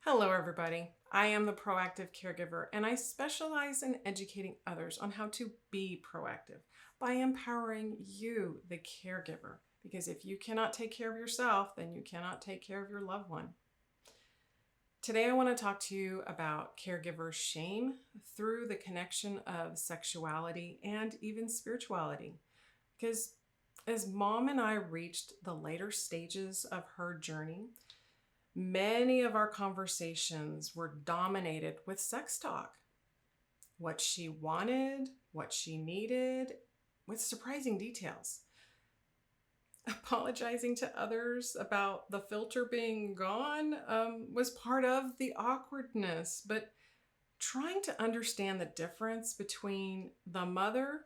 Hello, everybody. I am the proactive caregiver, and I specialize in educating others on how to be proactive by empowering you, the caregiver. Because if you cannot take care of yourself, then you cannot take care of your loved one. Today, I want to talk to you about caregiver shame through the connection of sexuality and even spirituality. Because as mom and I reached the later stages of her journey, many of our conversations were dominated with sex talk, what she wanted, what she needed, with surprising details. Apologizing to others about the filter being gone was part of the awkwardness, but trying to understand the difference between the mother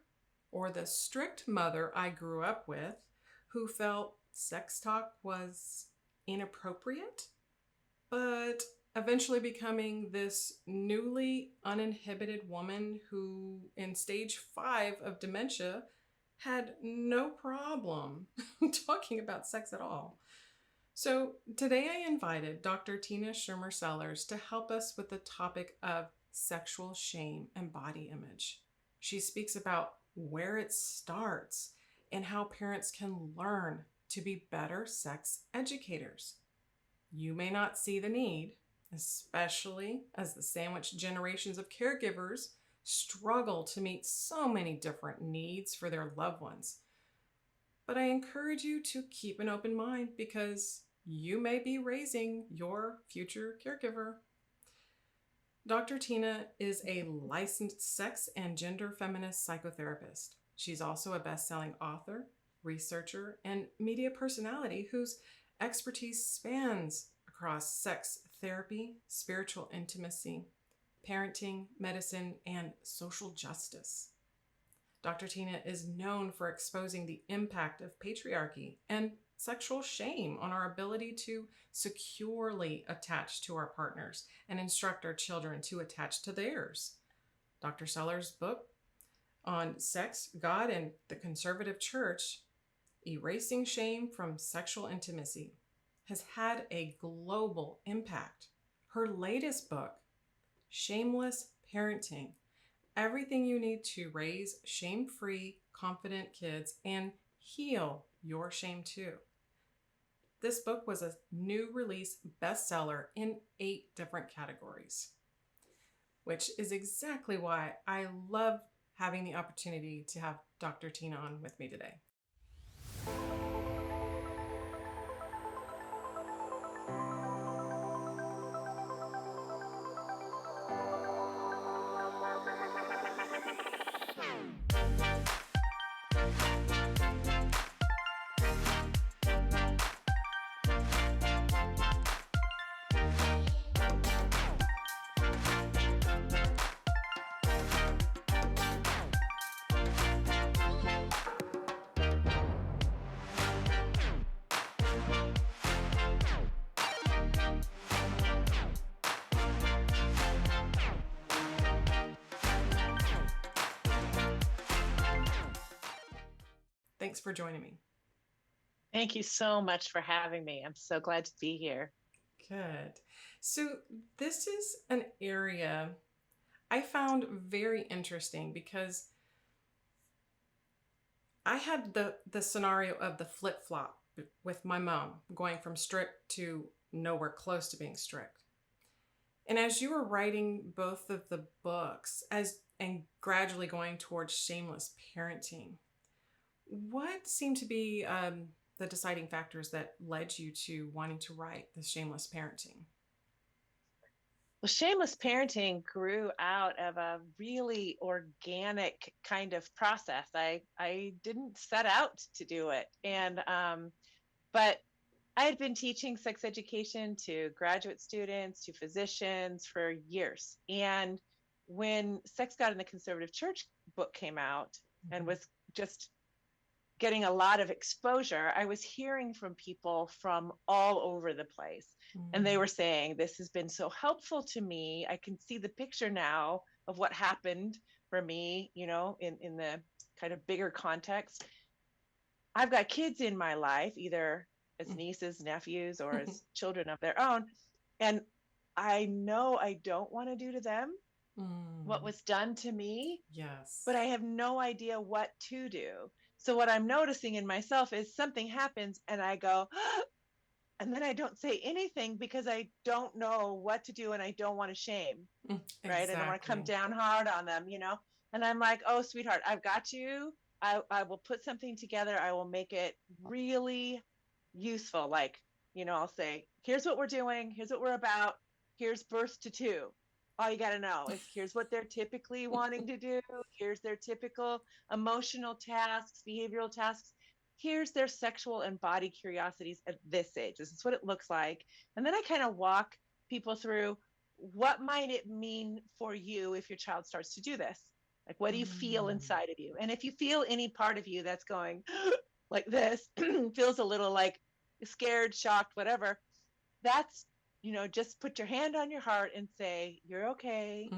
or the strict mother I grew up with who felt sex talk was inappropriate but eventually becoming this newly uninhibited woman who, in stage 5 of dementia, had no problem talking about sex at all. So, today I invited Dr. Tina Schermer Sellers to help us with the topic of sexual shame and body image. She speaks about where it starts and how parents can learn to be better sex educators. You may not see the need, especially as the sandwich generations of caregivers struggle to meet so many different needs for their loved ones. But I encourage you to keep an open mind because you may be raising your future caregiver. Dr. Tina is a licensed sex and gender feminist psychotherapist. She's also a best-selling author, researcher, and media personality whose expertise spans across sex therapy, spiritual intimacy, parenting, medicine, and social justice. Dr. Tina is known for exposing the impact of patriarchy and sexual shame on our ability to securely attach to our partners and instruct our children to attach to theirs. Dr. Sellers' book on sex, God, and the conservative church, Erasing Shame from Sexual Intimacy, has had a global impact. Her latest book, Shameless Parenting, Everything You Need to Raise Shame-Free, Confident Kids and Heal Your Shame Too. This book was a new release bestseller in 8 different categories, which is exactly why I love having the opportunity to have Dr. Tina on with me today. Thanks for joining me. Thank you so much for having me. I'm so glad to be here. Good. So, this is an area I found very interesting because I had the scenario of the flip flop with my mom going from strict to nowhere close to being strict. And as you were writing both of the books and gradually going towards shameless parenting, what seemed to be the deciding factors that led you to wanting to write the shameless parenting? Well, shameless parenting grew out of a really organic kind of process. I didn't set out to do it, but I had been teaching sex education to graduate students, to physicians for years. And when Sex, God, and the Conservative Church book came out and was just getting a lot of exposure, I was hearing from people from all over the place. And they were saying, this has been so helpful to me. I can see the picture now of what happened for me, in the kind of bigger context. I've got kids in my life, either as nieces, nephews, or as children of their own. And I know I don't want to do to them what Mm. was done to me, Yes. but I have no idea what to do. So what I'm noticing in myself is something happens and I go, and then I don't say anything because I don't know what to do and I don't want to shame, Mm, right? I don't want to come exactly. down hard on them, you know? And I'm like, oh, sweetheart, I've got you. I will put something together. I will make it really useful. Like, I'll say, here's what we're doing. Here's what we're about. Here's birth to two. All you got to know is here's what they're typically wanting to do. Here's their typical emotional tasks, behavioral tasks. Here's their sexual and body curiosities at this age. This is what it looks like. And then I kind of walk people through what might it mean for you if your child starts to do this? Like, what do you feel Mm. inside of you? And if you feel any part of you that's going like this, feels a little like scared, shocked, whatever, that's, just put your hand on your heart and say, you're okay.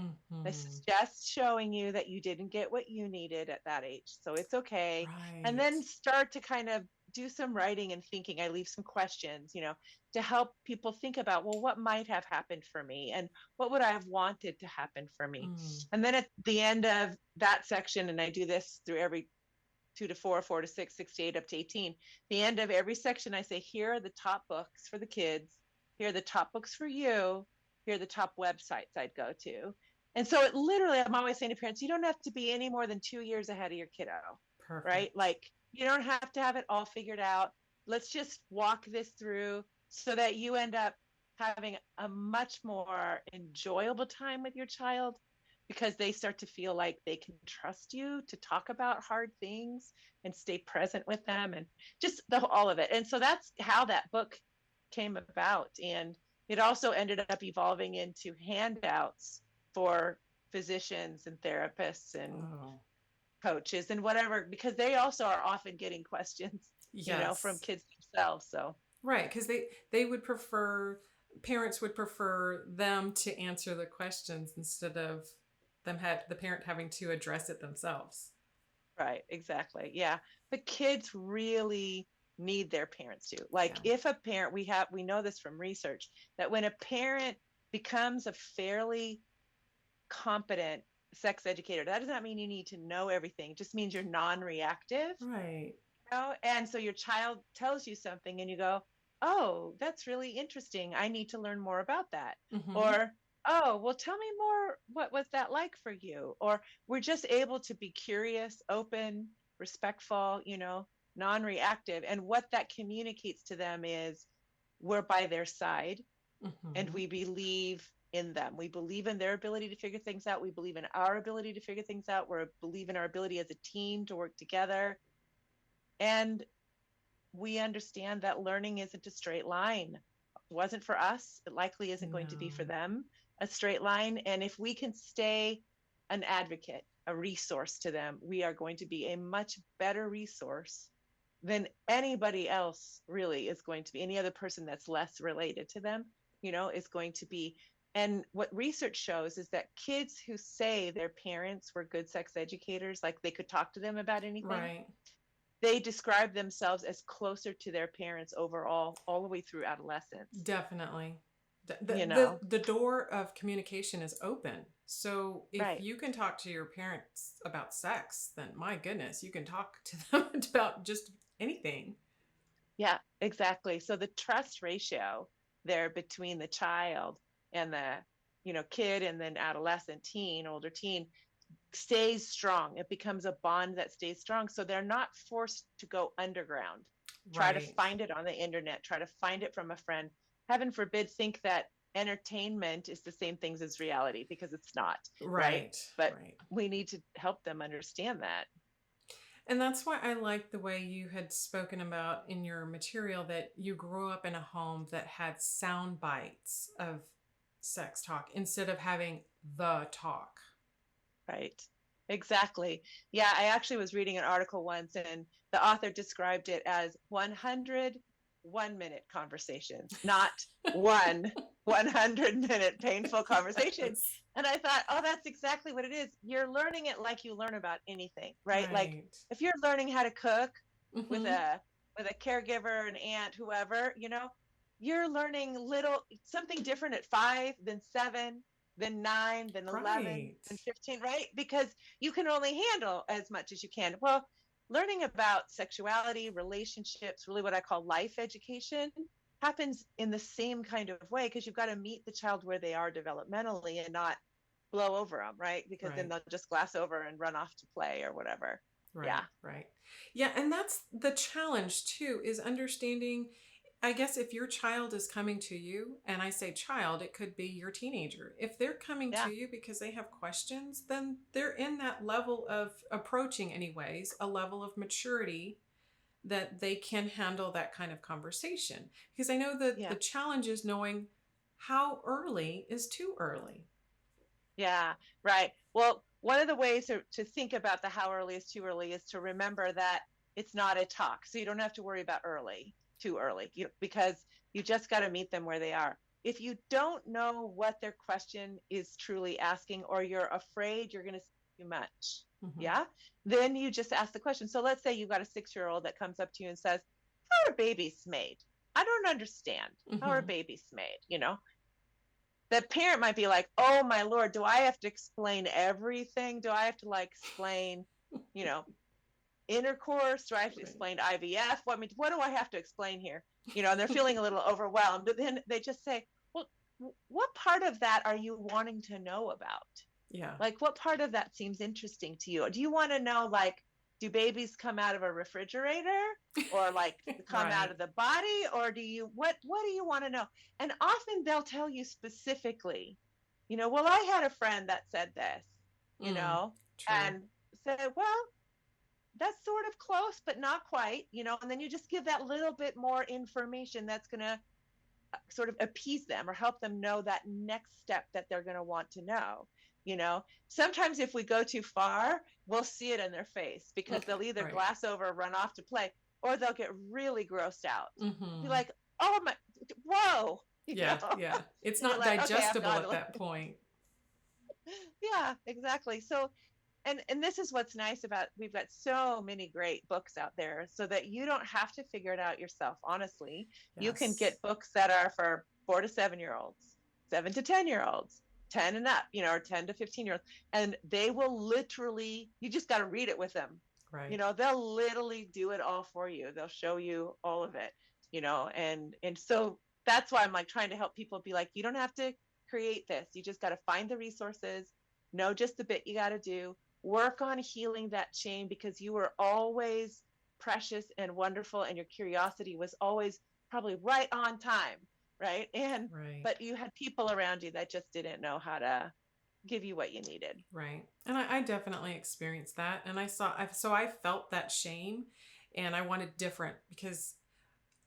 This is Mhm. just showing you that you didn't get what you needed at that age. So it's okay. And Right. then start to kind of do some writing and thinking. I leave some questions, to help people think about, well, what might have happened for me and what would I have wanted to happen for me? Mm. And then at the end of that section, and I do this through every 2 to 4, 4 to 6, 6 to 8, up to 18. The end of every section, I say, here are the top books for the kids. Here are the top books for you. Here are the top websites I'd go to. And so it literally, I'm always saying to parents, you don't have to be any more than 2 years ahead of your kiddo, right? Perfect. Like you don't have to have it all figured out. Let's just walk this through so that you end up having a much more enjoyable time with your child because they start to feel like they can trust you to talk about hard things and stay present with them and just all of it. And so that's how that book came about. And it also ended up evolving into handouts for physicians and therapists and Oh, coaches and whatever, because they also are often getting questions, from yes. kids themselves. So, Right, because they would prefer parents would prefer them to answer the questions instead of them had the parent having to address it themselves. right, exactly. Yeah. But kids really need their parents to. Like Yeah. if a parent, we know this from research that when a parent becomes a fairly competent sex educator, that does not mean you need to know everything. It just means you're non-reactive, Right. and so your child tells you something and you go, oh, that's really interesting, I need to learn more about that. Mm-hmm. Or, oh, well, tell me more, what was that like for you? Or we're just able to be curious, open, respectful, non-reactive. And what that communicates to them is we're by their side and Mm-hmm. we believe in them. We believe in their ability to figure things out. We believe in our ability to figure things out. We believe in our ability as a team to work together. And we understand that learning isn't a straight line. It wasn't for us. It likely isn't going to be for No. them a straight line. And if we can stay an advocate, a resource to them, we are going to be a much better resource than anybody else really is going to be. Any other person that's less related to them, is going to be. And what research shows is that kids who say their parents were good sex educators, like they could talk to them about anything, Right. they describe themselves as closer to their parents overall, all the way through adolescence. Definitely. You know, The door of communication is open. So if right? you can talk to your parents about sex, then my goodness, you can talk to them about just anything. Yeah, exactly. So the trust ratio there between the child and the, kid and then adolescent, teen, older teen stays strong. It becomes a bond that stays strong. So they're not forced to go underground, try to Right. find it on the internet, try to find it from a friend. Heaven forbid think that entertainment is the same things as reality, because it's not, right? Right. But Right. we need to help them understand that. And that's why I like the way you had spoken about in your material that you grew up in a home that had sound bites of sex talk instead of having the talk. Right. Exactly. Yeah, I actually was reading an article once and the author described it as 100 1-minute conversations, not one 100-minute painful conversation. Yes. And I thought, oh, that's exactly what it is. You're learning it like you learn about anything, right? Like Right. if you're learning how to cook with Mm-hmm. a caregiver, an aunt, whoever, you're learning something different at 5 than 7 than 9 than 11 Right. than 15, right? Because you can only handle as much as you can. Well, learning about sexuality, relationships, really what I call life education, happens in the same kind of way, because you've got to meet the child where they are developmentally and not blow over them, right? Because then Right. they'll just glass over and run off to play or whatever. Yeah. Right. Right. Yeah, and that's the challenge too, is understanding. I guess if your child is coming to you, and I say child, it could be your teenager. If they're coming to Yeah. you because they have questions, then they're in that level of approaching, anyways, a level of maturity that they can handle that kind of conversation. Because I know that the Yeah. challenge is knowing how early is too early. Yeah, right. Well, one of the ways to think about the how early is too early is to remember that it's not a talk. So you don't have to worry about too early, because you just got to meet them where they are. If you don't know what their question is truly asking, or you're afraid you're going to say too much, Mm-hmm. yeah, then you just ask the question. So let's say you've got a 6-year-old that comes up to you and says, "How are babies made? I don't understand. How are Mm-hmm. babies made?" The parent might be like, "Oh my Lord, do I have to explain everything? Do I have to like explain, you know, intercourse? Do I have to Right. explain IVF? What do I have to explain here?" And they're feeling a little overwhelmed. But then they just say, "Well, what part of that are you wanting to know about? Yeah. Like, what part of that seems interesting to you? Do you want to know, like, do babies come out of a refrigerator, or like come out Right. of the body, or what do you want to know?" And often they'll tell you specifically, "Well, I had a friend that said this, you Mm, know, true. and said, well, that's sort of close, but not quite. And then you just give that little bit more information that's going to sort of appease them or help them know that next step that they're going to want to know. Sometimes if we go too far, we'll see it in their face, because they'll either Right. glass over, run off to play, or they'll get really grossed out. Be Mm-hmm. like, "Oh my, whoa," Yeah. Yeah. It's and you're not like, "Okay, I've digestible got at to." that point. Yeah, exactly. So, and this is what's nice about, we've got so many great books out there, so that you don't have to figure it out yourself. Honestly, you can Yes. get books that are for 4 to 7 year olds, 7 to 10 year olds, 10 and up, or 10 to 15 year olds, and they will literally, you just got to read it with them. Right. They'll literally do it all for you. They'll show you all of it. And so that's why I'm like trying to help people be like, you don't have to create this. You just got to find the resources, know just the bit you got to do, work on healing that shame, because you were always precious and wonderful, and your curiosity was always probably right on time, right? And Right. but you had people around you that just didn't know how to give you what you needed. Right. And I definitely experienced that. And I felt that shame, and I wanted different, because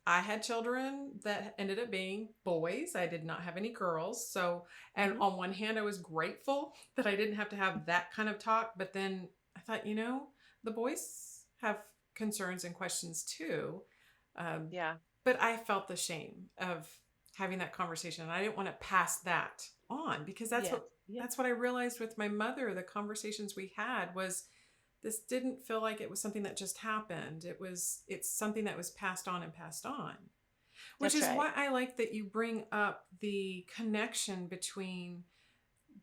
I had children that ended up being boys. I did not have any girls. So, and Mm-hmm. on one hand, I was grateful that I didn't have to have that kind of talk. But then I thought, the boys have concerns and questions too. Um, Yeah. but I felt the shame of having that conversation. And I didn't want to pass that on, because Yes. Yeah. that's what I realized with my mother. The conversations we had was, this didn't feel like it was something that just happened. It's something that was passed on and passed on. Which That's is right. why I like that you bring up the connection between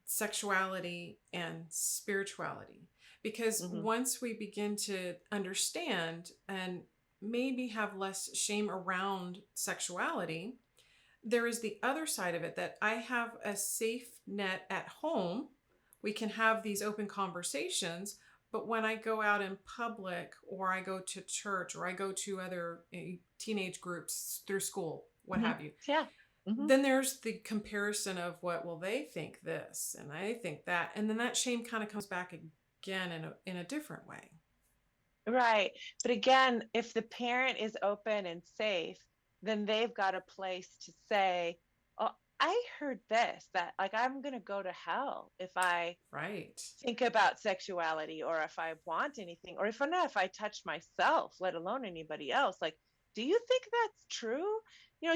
sexuality and spirituality. Because Mm-hmm. once we begin to understand and maybe have less shame around sexuality, there is the other side of it, that I have a safe net at home. We can have these open conversations. But when I go out in public, or I go to church, or I go to other teenage groups through school, what Mm-hmm. have you, Yeah. Mm-hmm. then there's the comparison of what, well, they think this and I think that. And then that shame kind of comes back again in a different way. Right. But again, if the parent is open and safe, then they've got a place to say, "Oh, I heard this, that like I'm going to go to hell if I Right. think about sexuality, or if I want anything, or if I touch myself, let alone anybody else. Like, do you think that's true?"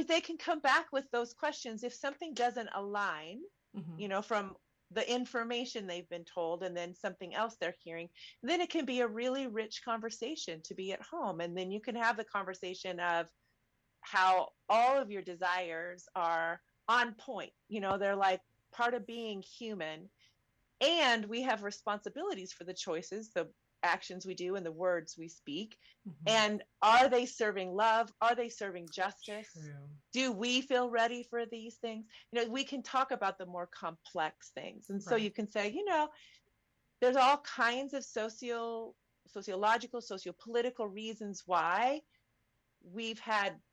They can come back with those questions if something doesn't align, Mm-hmm. from the information they've been told, and then something else they're hearing. Then it can be a really rich conversation to be at home. And then you can have the conversation of, how all of your desires are on point. They're like part of being human. And we have responsibilities for the choices, the actions we do, and the words we speak. Mm-hmm. And are they serving love? Are they serving justice? True. Do we feel ready for these things? We can talk about the more complex things. And so Right. you can say, there's all kinds of sociological, sociopolitical reasons why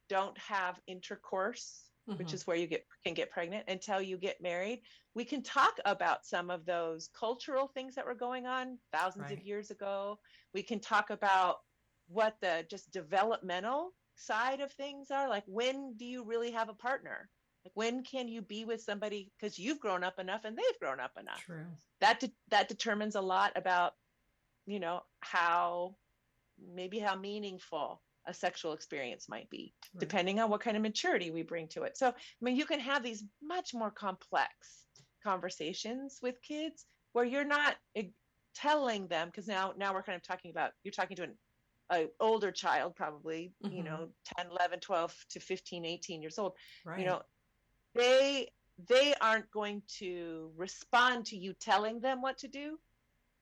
don't have intercourse, which Mm-hmm. is where you can get pregnant until you get married. We can talk about some of those cultural things that were going on thousands of Right. years ago. We can talk about what the just developmental side of things are. Like, when do you really have a partner? Like, when can you be with somebody because you've grown up enough and they've grown up enough? True. That determines a lot about, how meaningful a sexual experience might be, Right. depending on what kind of maturity we bring to it. So, you can have these much more complex conversations with kids where you're not telling them, because now we're kind of talking about, you're talking to an older child, probably, Mm-hmm. 10, 11, 12 to 15, 18 years old. you Right. know they aren't going to respond to you telling them what to do.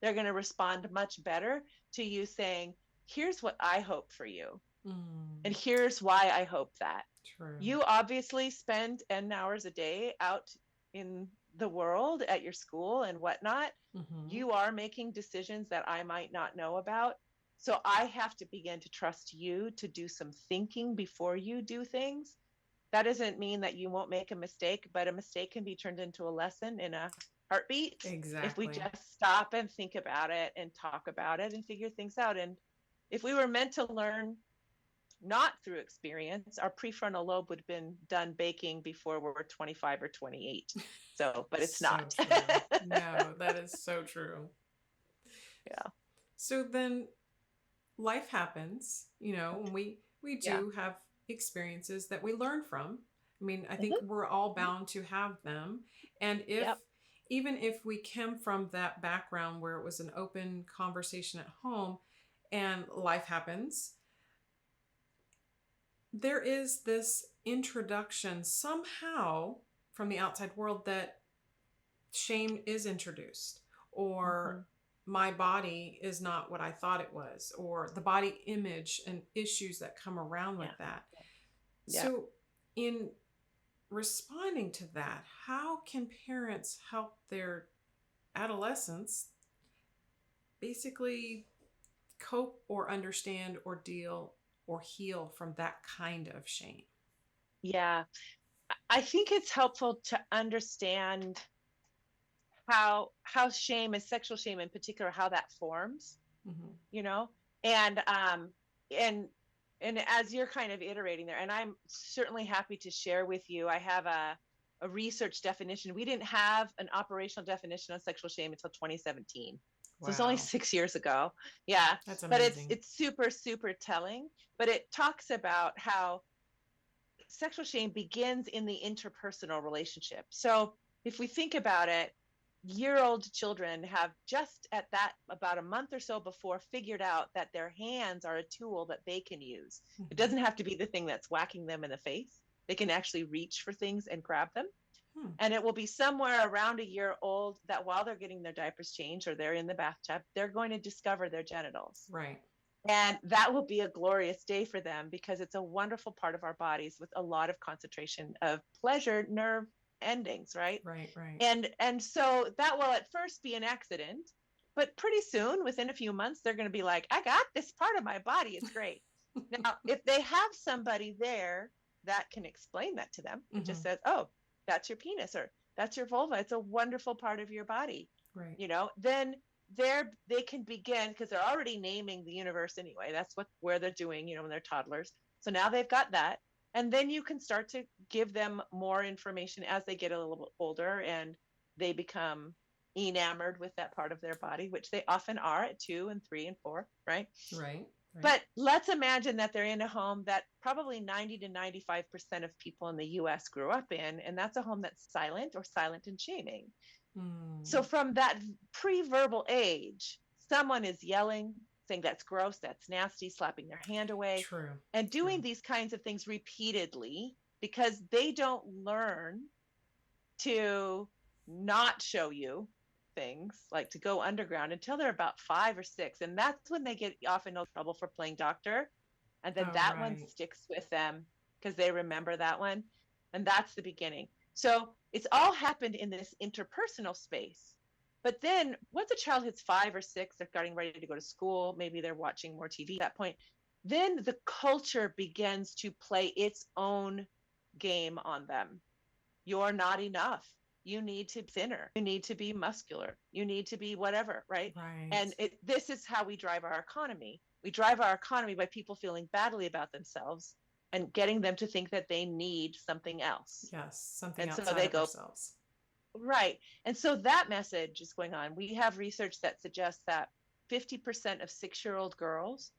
They're going to respond much better to you saying, here's what I hope for you. Mm. And here's why I hope that. True. You obviously spend N hours a day out in the world at your school and whatnot. Mm-hmm. You are making decisions that I might not know about. So I have to begin to trust you to do some thinking before you do things. That doesn't mean that you won't make a mistake, but a mistake can be turned into a lesson in a heartbeat if we Exactly. just stop and think about it and talk about it and figure things out. And if we were meant to learn not through experience, our prefrontal lobe would have been done baking before we were 25 or 28. So, but it's So not. true. No, that is so true. Yeah. So then life happens, and we Yeah. do have experiences that we learn from. I mean, I think Mm-hmm. we're all bound to have them. And if Yep. even if we came from that background where it was an open conversation at home and life happens, there is this introduction somehow from the outside world that shame is introduced, Mm-hmm. or my body is not what I thought it was, or the body image and issues that come around with Yeah. that. Yeah. So, in responding to that, how can parents help their adolescents basically cope or understand or deal or heal from that kind of shame? Yeah. I think it's helpful to understand how shame and sexual shame in particular, how that forms, Mm-hmm. you know and and as you're kind of iterating there, and I'm certainly happy to share with you, I have a research definition. We didn't have an operational definition on sexual shame until 2017, so it's only Wow, 6 years ago. Yeah. that's But it's amazing. it's super, super telling. But it talks about how sexual shame begins in the interpersonal relationship. So if we think about it, year-old children have just at that about a month or so before figured out that their hands are a tool that they can use. It Mm-hmm. doesn't have to be the thing that's whacking them in the face. They can actually reach for things and grab them. Hmm. And it will be somewhere around a year old that while they're getting their diapers changed or they're in the bathtub, they're going to discover their genitals. Right, And that will be a glorious day for them because it's a wonderful part of our bodies with a lot of concentration of pleasure nerve endings, right? right, right. And so that will at first be an accident, but pretty soon, within a few months, they're going to be like, I got this part of my body. It's great. Now, if they have somebody there that can explain that to them, and Mm-hmm. just says, oh, that's your penis or that's your vulva. It's a wonderful part of your body, Right. then they can begin, because they're already naming the universe anyway. That's where they're doing, when they're toddlers. So now they've got that. And then you can start to give them more information as they get a little bit older and they become enamored with that part of their body, which they often are at 2 and 3 and 4, right? Right, right. But let's imagine that they're in a home that probably 90 to 95% of people in the US grew up in, and that's a home that's silent or silent and shaming. So Mm. from that pre-verbal age, someone is yelling, saying that's gross, that's nasty, slapping their hand away, True. and doing True. these kinds of things repeatedly because they don't learn to not show you things, like to go underground until they're about 5 or 6. And that's when they get often no trouble for playing doctor. And then Oh, that one right. sticks with them because they remember that one. And that's the beginning. So it's all happened in this interpersonal space. But then once a child hits 5 or 6, they're starting ready to go to school. Maybe they're watching more TV at that point. Then the culture begins to play its own game on them. You're not enough. You need to be thinner. You need to be muscular. You need to be whatever, right? Right. And this is how we drive our economy. We drive our economy by people feeling badly about themselves and getting them to think that they need something else. Yes. Something And so outside they of go, themselves. right. And so that message is going on. We have research that suggests that 50% of 6-year-old girls,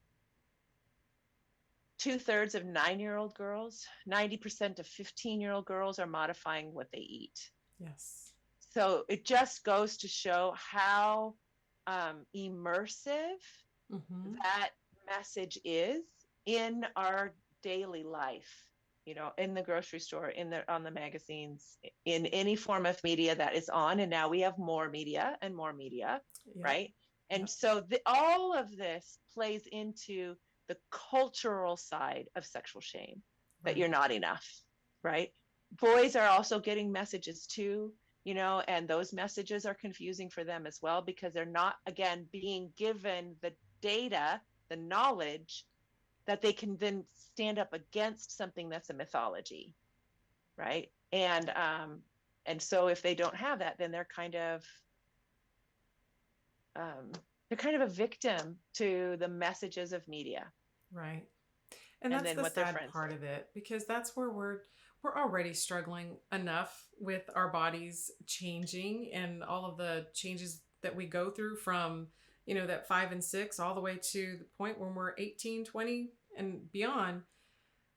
2/3 of 9-year-old girls, 90% of 15-year-old girls are modifying what they eat. Yes. So it just goes to show how immersive Mm-hmm. that message is in our daily life, in the grocery store, on the magazines, in any form of media that is on. And now we have more media and more media, Yep. right? And Yep. so all of this plays into the cultural side of sexual shame, that Right. you're not enough, right? Boys are also getting messages too, and those messages are confusing for them as well because they're not, again, being given the data, the knowledge that they can then stand up against something that's a mythology, right? And so if they don't have that, then um, they're kind of a victim to the messages of media, Right. And and that's then the what their sad friends part say. of it because that's where we're already struggling enough with our bodies changing and all of the changes that we go through from, that 5 and 6 all the way to the point when we're 18, 20 and beyond.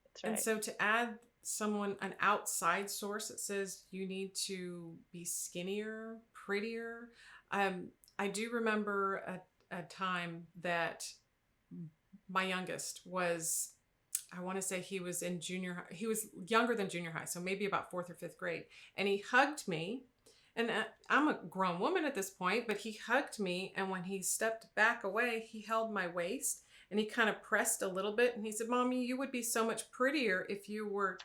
That's And right. so to add an outside source that says you need to be skinnier, prettier. I do remember a time that my youngest was, I want to say he was in junior high. He was younger than junior high, so maybe about fourth or fifth grade. And he hugged me. And I'm a grown woman at this point, but he hugged me. And when he stepped back away, he held my waist and he kind of pressed a little bit. And he said, Mommy, you would be so much prettier if you were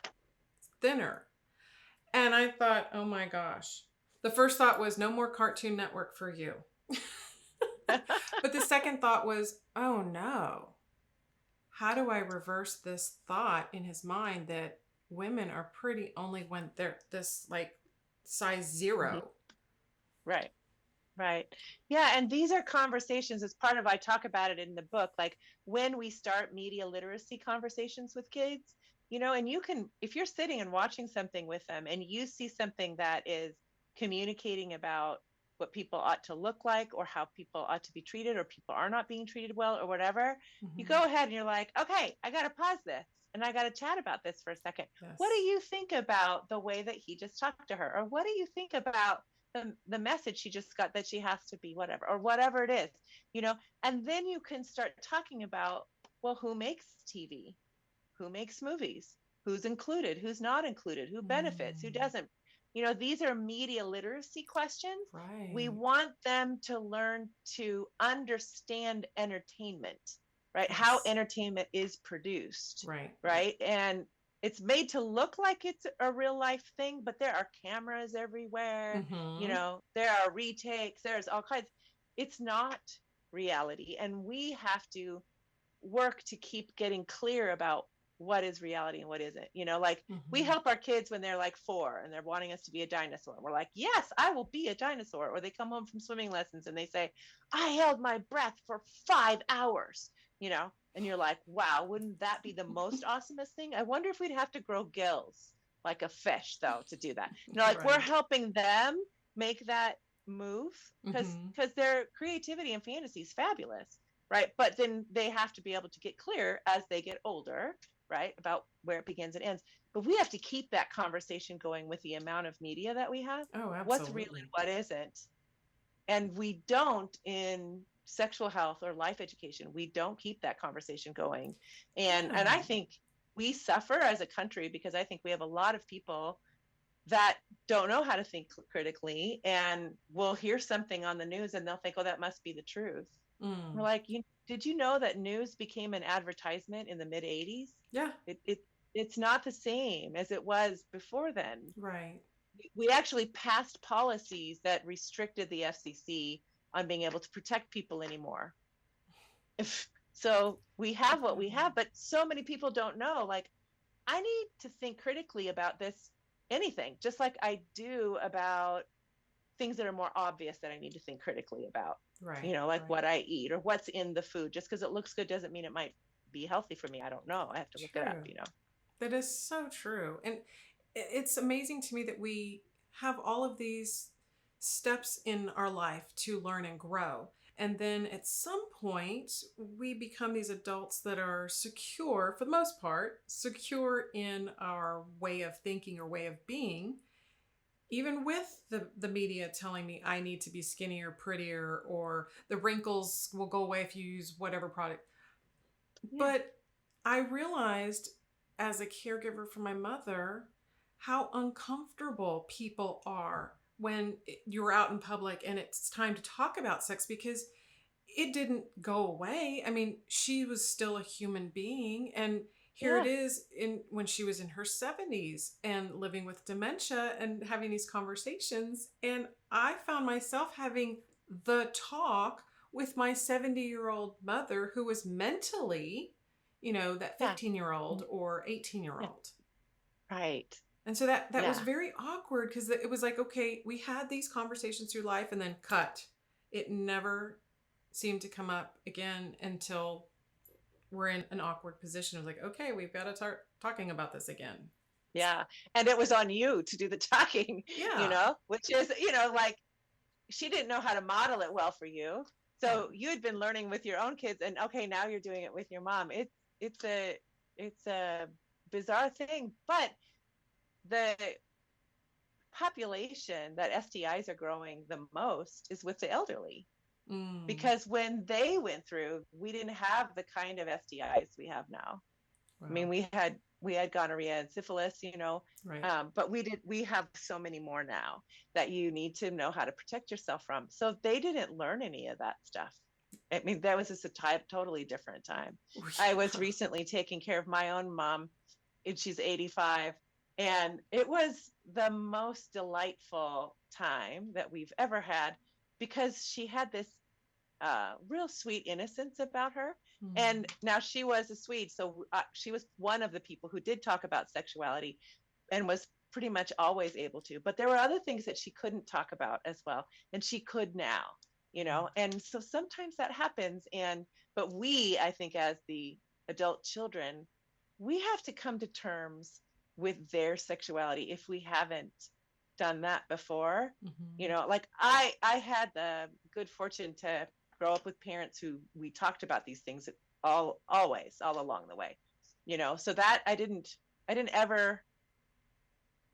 thinner. And I thought, oh my gosh. The first thought was, no more Cartoon Network for you. But the second thought was, oh no. How do I reverse this thought in his mind that women are pretty only when they're this like size Mhm. 0? Right. Right. Yeah. And these are conversations as part of, I talk about it in the book, like when we start media literacy conversations with kids, and you can, if you're sitting and watching something with them and you see something that is communicating about what people ought to look like or how people ought to be treated or people are not being treated well or whatever, you Mm-hmm. go ahead and you're like, okay, I got to pause this and I got to chat about this for a second. What do Yes. you think about the way that he just talked to her? Or what do you think about the message she just got that she has to be whatever or whatever it is, and then you can start talking about, well, who makes TV, who makes movies, who's included, who's not included, who benefits, who Mm, doesn't. These are media literacy questions. We right. want them to learn to understand entertainment, right? How Yes. entertainment is produced, Right. Right. right? And it's made to look like it's a real life thing, but there are cameras everywhere. Mm-hmm. There are retakes, there's all kinds. It's not reality. And we have to work to keep getting clear about what is reality and what isn't. Like we Mm-hmm. help our kids when they're like 4 and they're wanting us to be a dinosaur. We're like, yes, I will be a dinosaur. Or they come home from swimming lessons and they say, I held my breath for 5 hours, and you're like, wow, wouldn't that be the most awesomest thing? I wonder if we'd have to grow gills like a fish, though, to do that. Like we're Right. helping them make that move because Mm-hmm. their creativity and fantasy is fabulous, right? But then they have to be able to get clear as they get older, right, about where it begins and ends. But we have to keep that conversation going with the amount of media that we have. Oh, What's real and absolutely. what isn't? And we don't in sexual health or life education. We don't keep that conversation going. And I Yeah. think we suffer as a country because I think we have a lot of people that don't know how to think critically and will hear something on the news and they'll think, oh, that must be the truth. We're Mm. like, did you know that news became an advertisement in the mid 80s? Yeah. It's not the same as it was before then. Right. We actually passed policies that restricted the FCC on being able to protect people anymore. So we have what we have, but so many people don't know. Like, I need to think critically about this, anything, just like I do about things that are more obvious that I need to think critically about. Right. Like Right. what I eat or what's in the food. Just because it looks good doesn't mean it might be healthy for me. I don't know. I have to look it True. up. That is so true. And it's amazing to me that we have all of these steps in our life to learn and grow. And then at some point, we become these adults that are secure, for the most part, secure in our way of thinking or way of being, even with the media telling me I need to be skinnier, prettier, or the wrinkles will go away if you use whatever product. Yeah. But I realized as a caregiver for my mother how uncomfortable people are when you're out in public and it's time to talk about sex because it didn't go away. I mean, she was still a human being, and here it Yeah. is in when she was in her 70s and living with dementia and having these conversations, and I found myself having the talk with my 70-year-old mother who was mentally, that Yeah. 15-year-old or Yeah. 18-year-old. Right. And so that was Yeah. very awkward because it was like, okay, we had these conversations through life and then cut. It never seemed to come up again until we're in an awkward position. It was like, okay, we've got to start talking about this again. Yeah. And it was on you to do the talking, Yeah. which is, like she didn't know how to model it well for you. Right. So you had been learning with your own kids and okay, now you're doing it with your mom. It's a bizarre thing, but the population that STIs are growing the most is with the elderly Mm. because when they went through, we didn't have the kind of STIs we have now. I mean, Wow. we had gonorrhea and syphilis, Right. but we have so many more now that you need to know how to protect yourself from. So they didn't learn any of that stuff. I mean, that was just a totally different time. I was Yeah. recently taking care of my own mom, and she's 85, and it was the most delightful time that we've ever had because she had this real sweet innocence about her. Mm. And now she was a Swede, so she was one of the people who did talk about sexuality and was pretty much always able to. But there were other things that she couldn't talk about as well, and she could now, And so sometimes that happens, but I think, as the adult children, we have to come to terms with their sexuality if we haven't done that before. Mm-hmm. Like I had the good fortune to grow up with parents who we talked about these things all along the way. So that I didn't ever.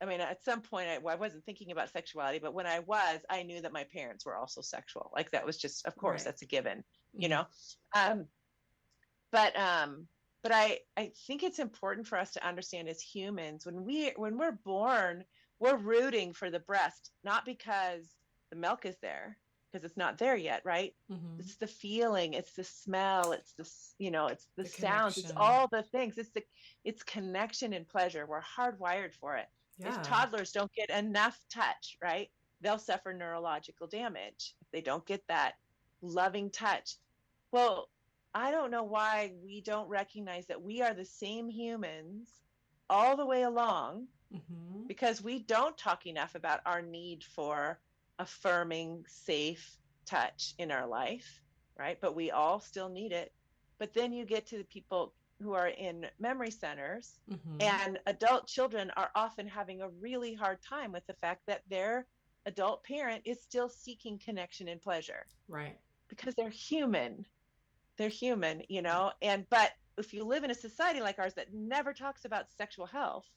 I mean, at some point I wasn't thinking about sexuality, but when I was, I knew that my parents were also sexual. Like that was just, of course, Right. that's a given. You Mm-hmm. know, um, but I think it's important for us to understand as humans when we're born, we're rooting for the breast, not because the milk is there, because it's not there yet, right? Mm-hmm. It's the feeling, it's the smell, it's the The sounds, it's connection. all the things. It's connection and pleasure. We're hardwired for it. If Yeah. toddlers don't get enough touch, right, they'll suffer neurological damage if they don't get that loving touch. Well, I don't know why we don't recognize that we are the same humans all the way along Mm-hmm. because we don't talk enough about our need for affirming, safe touch in our life, right? But we all still need it. But then you get to the people who are in memory centers, Mm-hmm. and adult children are often having a really hard time with the fact that their adult parent is still seeking connection and pleasure Right. because they're human, Right. but if you live in a society like ours that never talks about sexual health,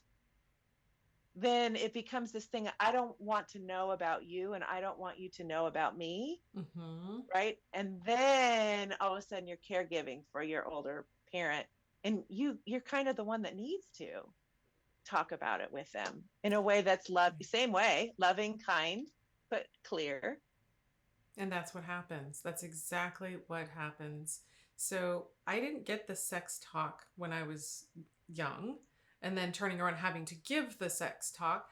then it becomes this thing. I don't want to know about you, and I don't want you to know about me. Mm-hmm. Right. And then all of a sudden you're caregiving for your older parent, and you're kind of the one that needs to talk about it with them in a way that's love, same way, loving, kind, but clear. And that's what happens. That's exactly what happens. So I didn't get the sex talk when I was young, and then turning around having to give the sex talk.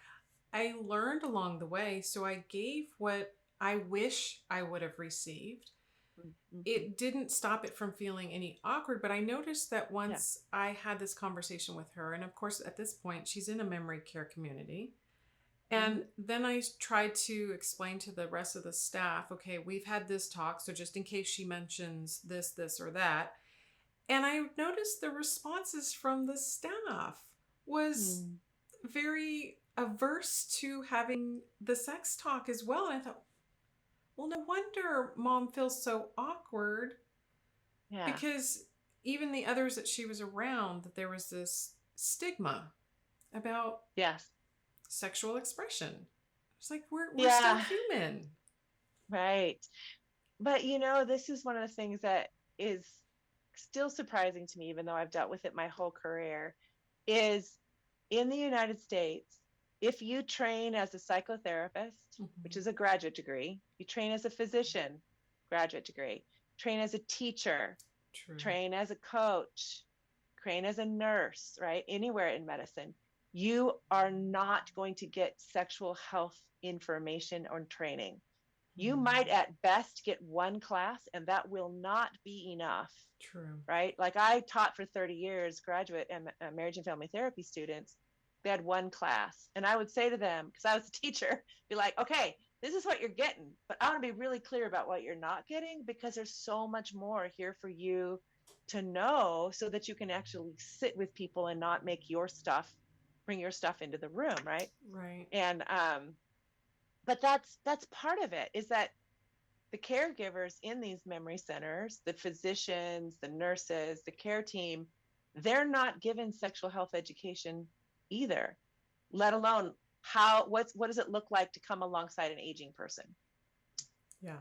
I learned along the way. So I gave what I wish I would have received. Mm-hmm. It didn't stop it from feeling any awkward, but I noticed that Yeah. once I had this conversation with her, and of course, at this point, she's in a memory care community. Mm-hmm. And then I tried to explain to the rest of the staff, okay, we've had this talk, so just in case she mentions this, or that. And I noticed the responses from the staff was Mm. very averse to having the sex talk as well. And I thought, well, no wonder mom feels so awkward, Yeah. because even the others that she was around, that there was this stigma about Yes. sexual expression. It's like we're still Yeah. human. Right. But this is one of the things that is still surprising to me, even though I've dealt with it my whole career, is in the United States, if you train as a psychotherapist, which Mm-hmm. is a graduate degree, you train as a physician, graduate degree, train as a teacher, True. train as a coach, train as a nurse, right? Anywhere in medicine, you are not going to get sexual health information or training. You might Mm. at best get one class, and that will not be enough, True. right? Like I taught for 30 years graduate and marriage and family therapy students. They had one class. And I would say to them, because I was a teacher, be like, okay, this is what you're getting, but I want to be really clear about what you're not getting, because there's so much more here for you to know so that you can actually sit with people and not make your stuff, bring your stuff into the room, right? Right. And but that's part of it, is that the caregivers in these memory centers, the physicians, the nurses, the care team, they're not given sexual health education either, let alone what does it look like to come alongside an aging person, Yeah.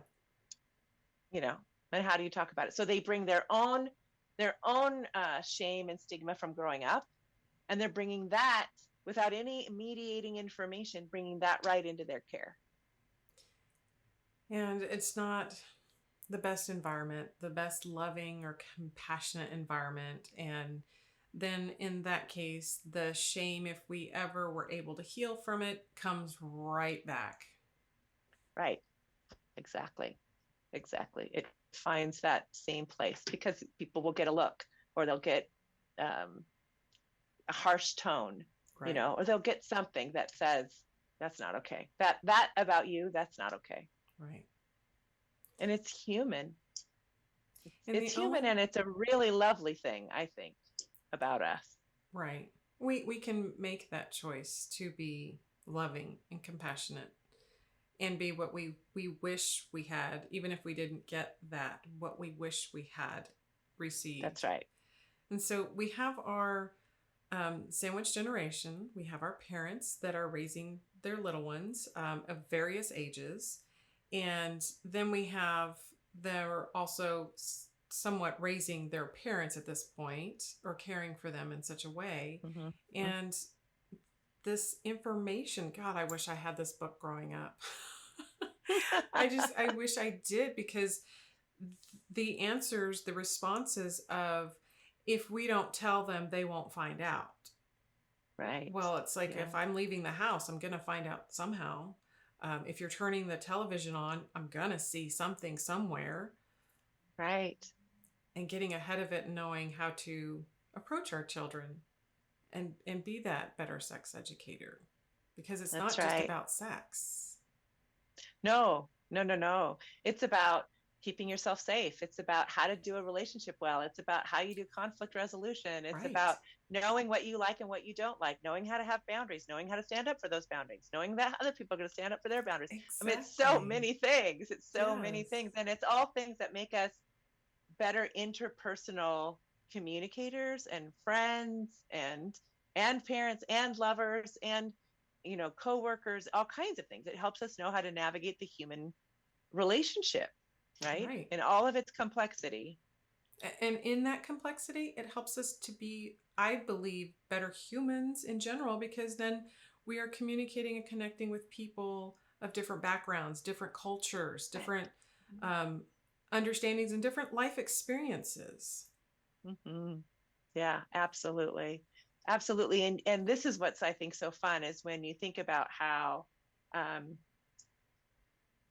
you know, and how do you talk about it? So they bring their own shame and stigma from growing up, and they're bringing that without any mediating information, bringing that right into their care. And it's not the best environment, the best loving or compassionate environment. And then in that case, the shame, if we ever were able to heal from it, comes right back. Right. Exactly. Exactly. It finds that same place because people will get a look, or they'll get um, a harsh tone, Right. or they'll get something that says, that's not okay. That about you, that's not okay. Right. And it's human. And It's the human, only and it's a really lovely thing, I think, about us. right. We can make that choice to be loving and compassionate and be what we wish we had, even if we didn't get that, what we wish we had That's received. right. And so we have our sandwich generation. We have our parents that are raising their little ones of various ages. And then we have, they're also somewhat raising their parents at this point, or caring for them in such a way. Mm-hmm. And this information, God, I wish I had this book growing up. I wish I did, because the answers, the responses of, if we don't tell them, they won't find out. Right. Well, it's like, Yeah. if I'm leaving the house, I'm going to find out somehow. If you're turning the television on, I'm going to see something somewhere. Right. And getting ahead of it and knowing how to approach our children and be that better sex educator, because it's That's not just right. about sex. No, no, no, no. It's about keeping yourself safe. It's about how to do a relationship well. It's about how you do conflict resolution. It's Right. about knowing what you like and what you don't like, knowing how to have boundaries, knowing how to stand up for those boundaries, knowing that other people are going to stand up for their boundaries. I mean, it's so Exactly. many things. It's so many Yes. things. And it's all things that make us better interpersonal communicators and friends and parents and lovers coworkers, all kinds of things. It helps us know how to navigate the human relationship, right? Right. In all of its complexity. And in that complexity, it helps us to be, I believe, better humans in general, because then we are communicating and connecting with people of different backgrounds, different cultures, different um, understandings, and different life experiences. Mm-hmm. Yeah, absolutely. Absolutely. And this is what's, I think, so fun is when you think about how um,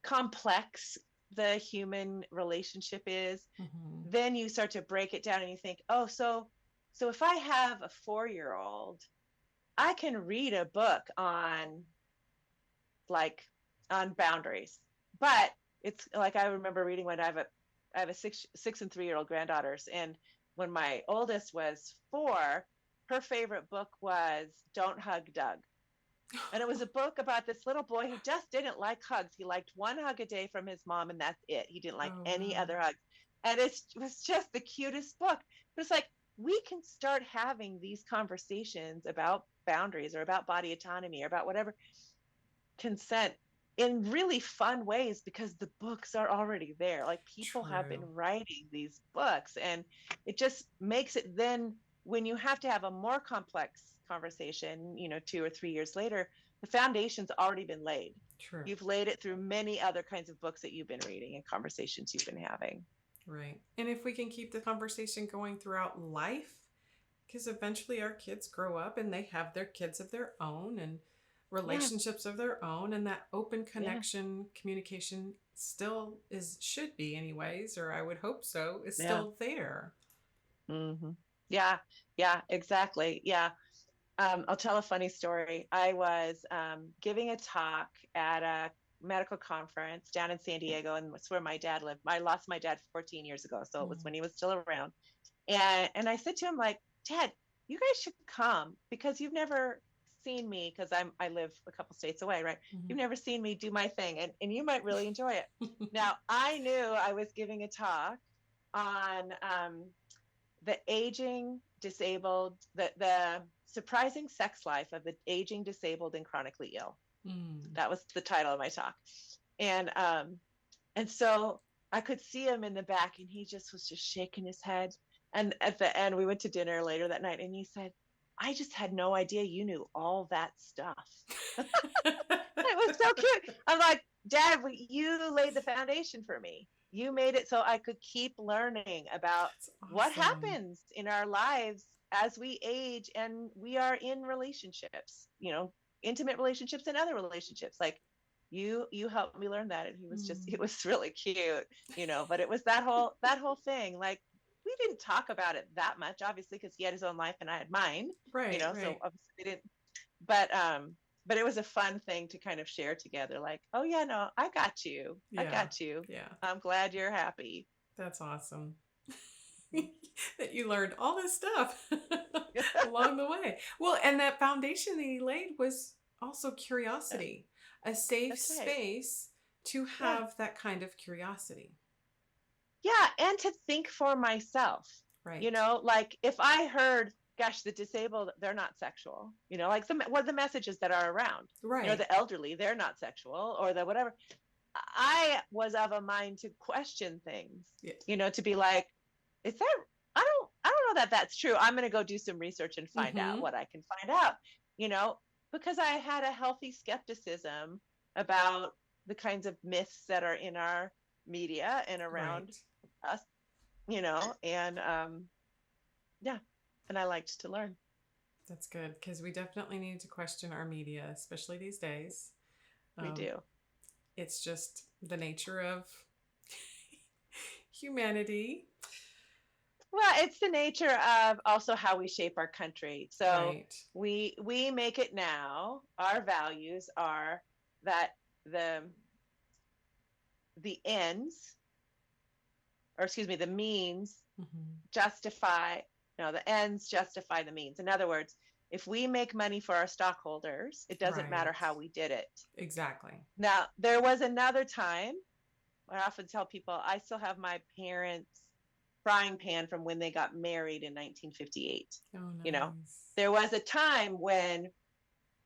complex the human relationship is, Mm-hmm. then you start to break it down and you think, oh, so if I have a 4-year-old, I can read a book like on boundaries. But it's like I remember reading when I have a 6 and 3-year-old granddaughters, and when my oldest was 4, her favorite book was Don't Hug Doug. And it was a book about this little boy who just didn't like hugs. He liked one hug a day from his mom, and that's it. He didn't like Oh, any wow. other hugs. And it was just the cutest book. But it's like we can start having these conversations about boundaries or about body autonomy or about whatever consent in really fun ways because the books are already there. Like people have been True. writing these books, and it just makes it then when you have to have a more complex conversation, 2 or 3 years later, the foundation's already been laid. True. You've laid it through many other kinds of books that you've been reading and conversations you've been having. Right. And if we can keep the conversation going throughout life, because eventually our kids grow up and they have their kids of their own and Yeah, relationships of their own, and that open yeah, connection communication still is, should be anyways, or I would hope so, is yeah. still there. Hmm. Yeah, yeah, exactly. Yeah. I'll tell a funny story. I was giving a talk at a medical conference down in San Diego, and it's where my dad lived. I lost my dad 14 years ago, so it was Mm. when he was still around. And I said to him, like, Dad, you guys should come because you've never seen me because I live a couple states away, right? Mm-hmm. You've never seen me do my thing, and you might really enjoy it. Now, I knew I was giving a talk on the aging disabled, the surprising sex life of the aging disabled and chronically ill. Mm. That was the title of my talk. And um and so I could see him in the back, and he just was just shaking his head. And at the end, we went to dinner later that night, and he said, I just had no idea you knew all that stuff. It was so cute. I'm like, Dad, you laid the foundation for me. You made it so I could keep learning about That's what awesome. happens in our lives as we age and we are in relationships, intimate relationships and other relationships. Like you helped me learn that. And it Mm. was really cute, but it was that whole thing. Like we didn't talk about it that much, obviously, because he had his own life and I had mine, Right, so right. obviously we didn't, but it was a fun thing to kind of share together, like, oh yeah, no, I got you, I Yeah, got you, yeah. I'm glad you're happy. That's awesome. That you learned all this stuff along the way. Well, and that foundation that he laid was also Yeah, curiosity, a safe that's right. space to Yeah, have that kind of curiosity. yeah, and to think for myself, Right. like if I heard, gosh, the disabled, they're not sexual, like what the messages that are around, Right. the elderly, they're not sexual, or the whatever. I was of a mind to question things, Yeah. to be like, is that, I don't know that that's true. I'm going to go do some research and find out Mm-hmm. what I can find out, you know, because I had a healthy skepticism about the kinds of myths that are in our media and around Right. us, and yeah, and I liked to learn. That's good, because we definitely need to question our media, especially these days. We Um, do. it's just the nature of humanity. Well, it's the nature of also how we shape our country. So Right. we make it now. Our values are that the the ends, or excuse me, the means Mm-hmm. justify, no, the ends justify the means. In other words, if we make money for our stockholders, it doesn't matter Right. how we did it. Exactly. Now, there was another time, I often tell people I still have my parents' frying pan from when they got married in 1958. Oh, You know, nice. there was a time when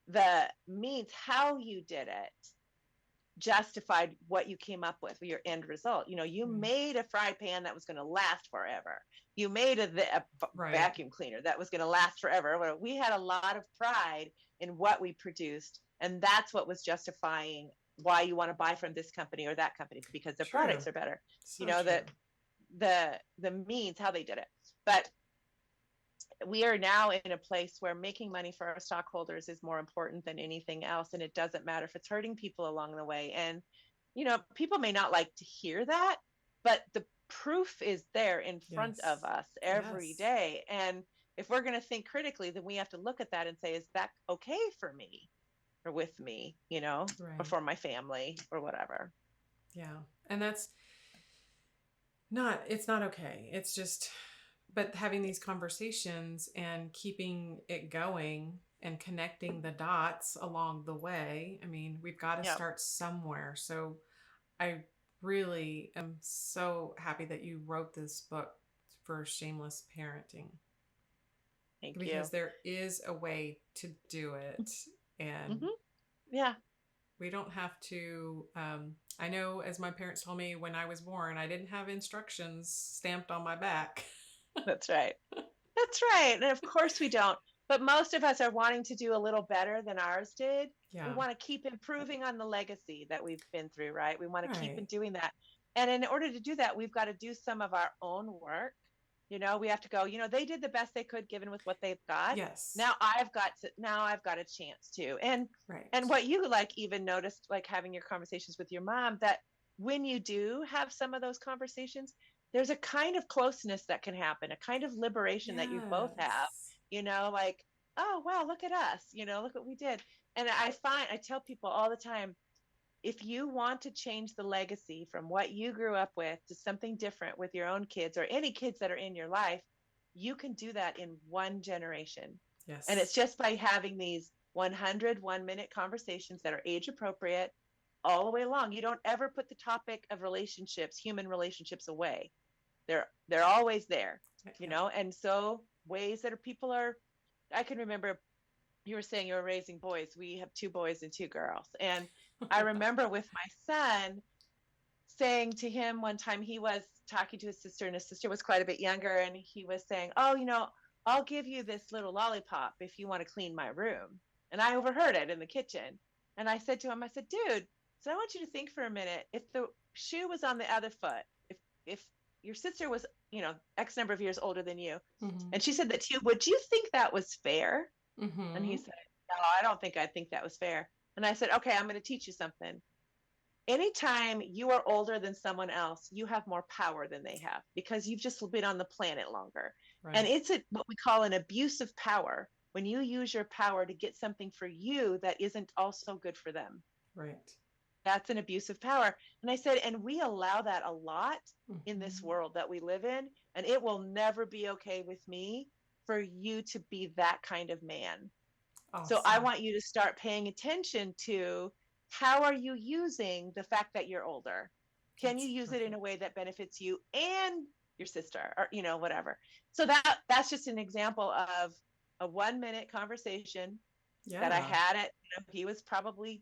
the means how you did it justified what you came up with, your end result. You made a fry pan that was going to last forever. You made a Right. vacuum cleaner that was going to last forever. We had a lot of pride in what we produced, and that's what was justifying why you want to buy from this company or that company, because their True. products are better. So true. That the means how they did it. But we are now in a place where making money for our stockholders is more important than anything else. And it doesn't matter if it's hurting people along the way. And, people may not like to hear that, but the proof is there in front of Yes. us every Yes. day. And if we're going to think critically, then we have to look at that and say, is that okay for me or with me, or Right. for my family or whatever? Yeah. And it's not okay. It's just, but having these conversations and keeping it going and connecting the dots along the way. I mean, we've got to Yeah. start somewhere. So I really am so happy that you wrote this book for shameless parenting, Thank you. because there is a way to do it. And Mm-hmm. Yeah. we don't have to. I know, as my parents told me when I was born, I didn't have instructions stamped on my back. That's right. That's right. And of course we don't. But most of us are wanting to do a little better than ours did. We Yeah. want to keep improving on the legacy that we've been through, right? We want to keep Right. doing that. And in order to do that, we've got to do some of our own work. We have to go, they did the best they could given with what they've got. Yes. Now I've got a chance to. Right. And what you even noticed, like having your conversations with your mom, that when you do have some of those conversations, there's a kind of closeness that can happen, a kind of liberation that you both have, Yes. like, oh, wow, look at us, look what we did. And I tell people all the time, if you want to change the legacy from what you grew up with to something different with your own kids or any kids that are in your life, you can do that in one generation. Yes. And it's just by having these 100 1-minute conversations that are age appropriate all the way along. You don't ever put the topic of relationships, human relationships, away. They're always there, and so ways that people are. I can remember you were saying you were raising boys. We have 2 boys and 2 girls. And I remember with my son saying to him one time, he was talking to his sister, and his sister was quite a bit younger. And he was saying, oh, I'll give you this little lollipop if you want to clean my room. And I overheard it in the kitchen. And I said to him, I said, dude, so I want you to think for a minute. If the shoe was on the other foot, if your sister was, X number of years older than you, mm-hmm. and she said that to you, would you think that was fair? Mm-hmm. And he said, no, I don't think I'd think that was fair. And I said, okay, I'm going to teach you something. Anytime you are older than someone else, you have more power than they have because you've just been on the planet longer. Right. And it's what we call an abuse of power, when you use your power to get something for you that isn't also good for them. Right. That's an abuse of power. And I said, and we allow that a lot in this world that we live in. And it will never be okay with me for you to be that kind of man. Awesome. So I want you to start paying attention to, how are you using the fact that you're older? Can you use it in a way that benefits you and your sister, or, whatever? So that's just an example of a 1-minute conversation that I had at, he was probably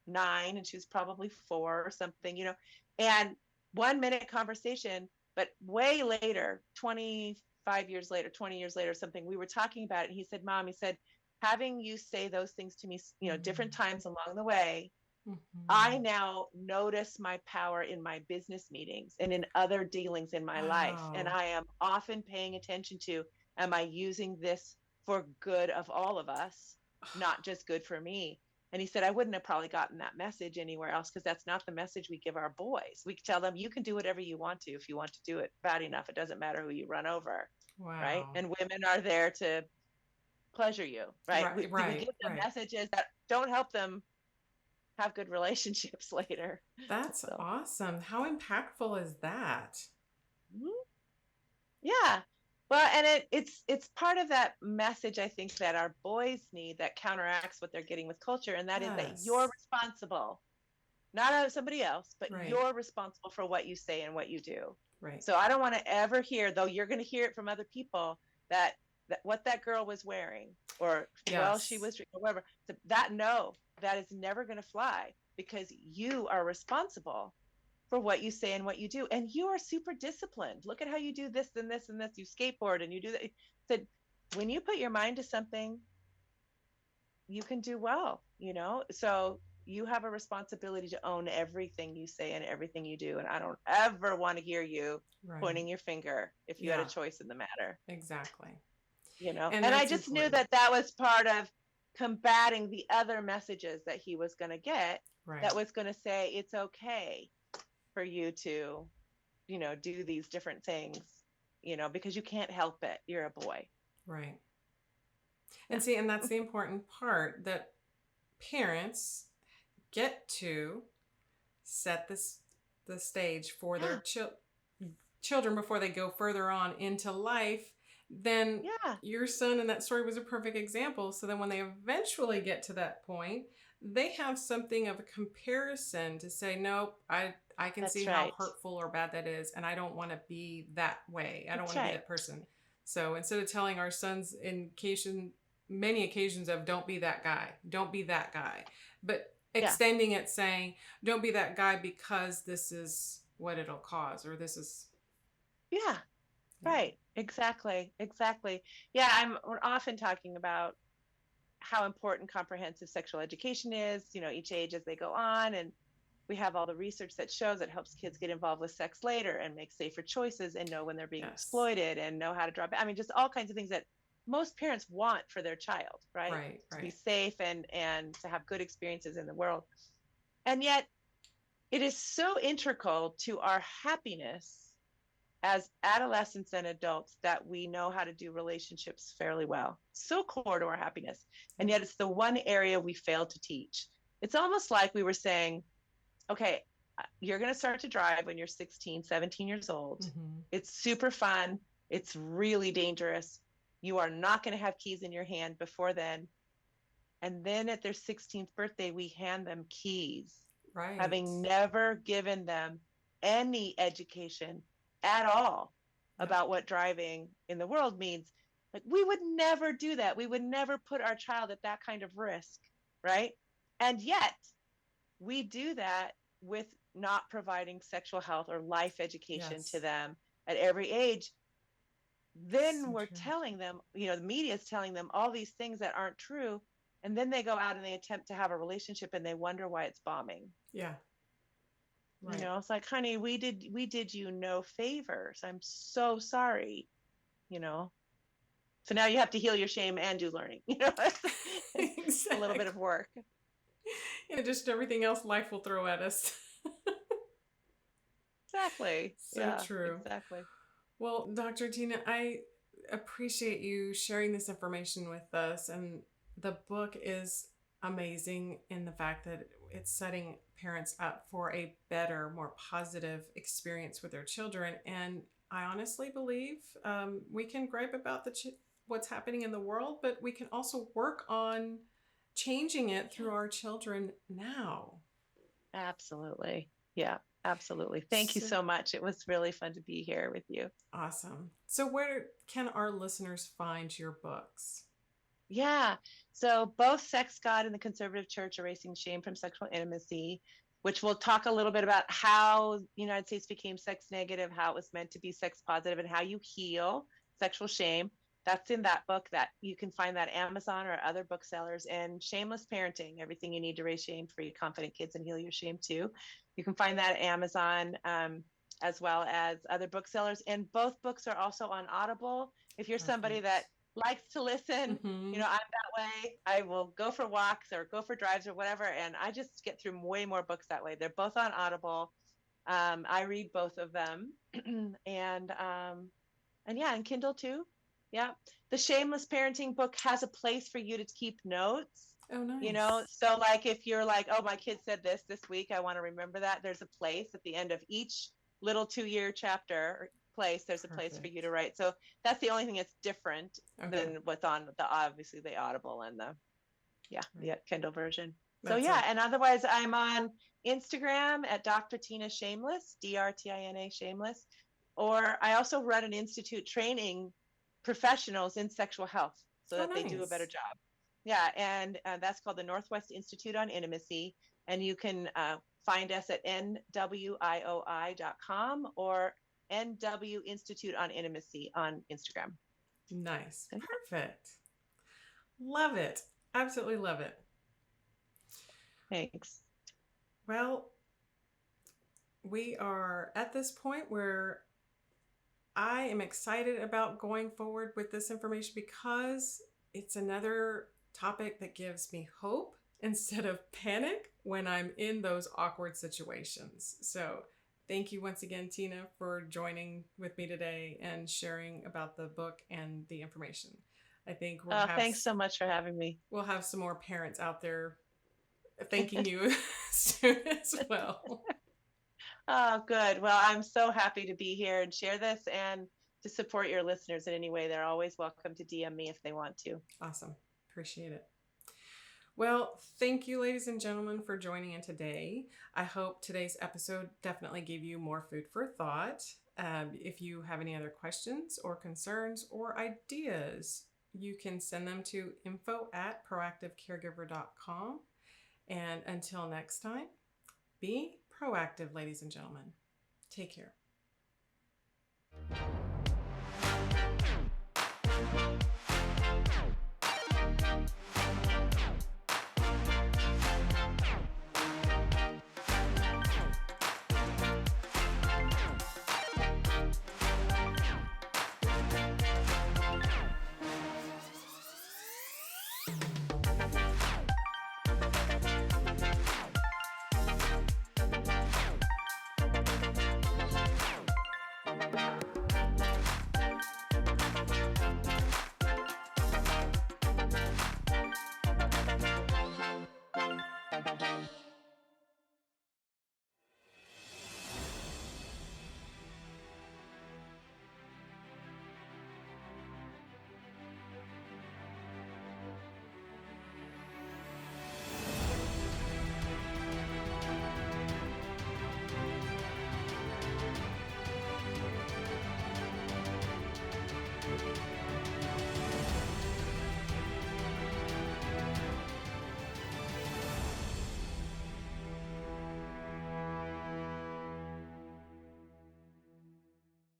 9 and she was probably 4 or something, and 1-minute conversation. But way later, 25 years later, 20 years later, something, we were talking about it. And he said, Mom, he said, having you say those things to me, different times along the way, I now notice my power in my business meetings and in other dealings in my life. And I am often paying attention to, am I using this for good of all of us, not just good for me? And he said, I wouldn't have probably gotten that message anywhere else, because that's not the message we give our boys. We tell them, you can do whatever you want to if you want to do it bad enough. It doesn't matter who you run over. Wow. Right. And women are there to pleasure you. Right. We give them messages that don't help them have good relationships later. That's awesome. How impactful is that? Mm-hmm. Yeah. Well, and it's part of that message, I think, that our boys need, that counteracts what they're getting with culture. And that is that you're responsible, not somebody else, but you're responsible for what you say and what you do. Right. So I don't want to ever hear, though you're going to hear it from other people, that what that girl was wearing or well, she Yes. was drinking, or whatever. So that, no, that is never going to fly, because you are responsible for what you say and what you do. And you are super disciplined. Look at how you do this and this and this. You skateboard and you do that. That when you put your mind to something, you can do well, So you have a responsibility to own everything you say and everything you do. And I don't ever want to hear you Right. pointing your finger if you had a Yeah, choice in the matter, exactly. And And I that's just knew important. that that was part of combating the other messages that he was going to get, that Right. was going to say it's okay for you to, do these different things, because you can't help it. You're a boy. Right. Yeah. And see, and that's the important part, that parents get to set the stage for their Yeah. children before they go further on into life. Then Yeah. your son in that story was a perfect example. So then when they eventually get to that point, they have something of a comparison to say, nope, I can see That's how right. hurtful or bad that is, and I don't want to be that way. I don't That's want to be right. that person. So instead of telling our sons many occasions of don't be that guy, don't be that guy, but Yeah. extending it saying don't be that guy because this is what it'll cause, or this is, Yeah. yeah. Right. Exactly. Exactly. Yeah. We're often talking about how important comprehensive sexual education is, each age as they go on. And we have all the research that shows it helps kids get involved with sex later and make safer choices and know when they're being Yes. exploited and know how to drop it. I mean, just all kinds of things that most parents want for their child, right? Right. To be Right. safe and to have good experiences in the world. And yet it is so integral to our happiness as adolescents and adults that we know how to do relationships fairly well. So core to our happiness. And Yeah. yet it's the one area we fail to teach. It's almost like we were saying, okay, you're going to start to drive when you're 16, 17 years old. Mm-hmm. It's super fun. It's really dangerous. You are not going to have keys in your hand before then. And then at their 16th birthday, we hand them keys, Right. having never given them any education at all Yep. about what driving in the world means. Like, we would never do that. We would never put our child at that kind of risk, right? And yet we do that with not providing sexual health or life education to Yes. them at every age. Then So we're true. telling them, the media is telling them all these things that aren't true. And then they go out and they attempt to have a relationship and they wonder why it's bombing. Yeah. Right. It's like, honey, we did you no favors. I'm so sorry, you know. So now you have to heal your shame and do learning. It's a little bit Exactly. of work. In addition to everything else life will throw at us. Exactly. So Yeah, true. exactly. Well, Dr. Tina, I appreciate you sharing this information with us. And the book is amazing in the fact that it's setting parents up for a better, more positive experience with their children. And I honestly believe we can gripe about what's happening in the world, but we can also work on changing it Yeah, through our children now. absolutely. Yeah, absolutely. Thank you So so much. It was really fun to be here with you. awesome. So, where can our listeners find your books? Yeah. So both Sex God and the Conservative Church Erasing Shame from Sexual Intimacy, which we'll talk a little bit about how the United States became sex negative, how it was meant to be sex positive, and how you heal sexual shame. That's in that book. That you can find that Amazon or other booksellers. And Shameless Parenting, everything you need to raise shame-free, confident kids and heal your shame too. You can find that at Amazon, as well as other booksellers. And both books are also on Audible. If you're somebody that Perfect. likes to listen, Mm-hmm. I'm that way. I will go for walks or go for drives or whatever, and I just get through way more books that way. They're both on Audible. I read both of them, and yeah, and Kindle too. Yeah, the Shameless Parenting book has a place for you to keep notes. Oh, nice. So like if you're like, oh, my kid said this week, I want to remember that. There's a place at the end of each little 2-year chapter or place. There's a place for you Perfect. to write. So that's the only thing that's different Okay. than what's on the obviously the Audible and the Right. Kindle version. So That's yeah, it. and otherwise I'm on Instagram at Dr. Tina Shameless, DRTINA Shameless, or I also run an institute training professionals in sexual health. so Oh, that they do a better nice. job. Yeah, and that's called the Northwest Institute on Intimacy. And you can find us at nwioi.com or NW Institute on Intimacy on Instagram. Nice. So, Perfect. Love it. Absolutely love it. yeah, thanks. Well, we are at this point where I am excited about going forward with this information because it's another topic that gives me hope instead of panic when I'm in those awkward situations. So, thank you once again, Tina, for joining with me today and sharing about the book and the information. I think Thanks so much for having me. we'll have some more parents out there thanking you soon as well. Oh, good. Well, I'm so happy to be here and share this and to support your listeners in any way. They're always welcome to DM me if they want to. Awesome. Appreciate it. Well, thank you, ladies and gentlemen, for joining in today. I hope today's episode definitely gave you more food for thought. If you have any other questions or concerns or ideas, you can send them to info@proactivecaregiver.com. And until next time, be proactive, ladies and gentlemen. Take care.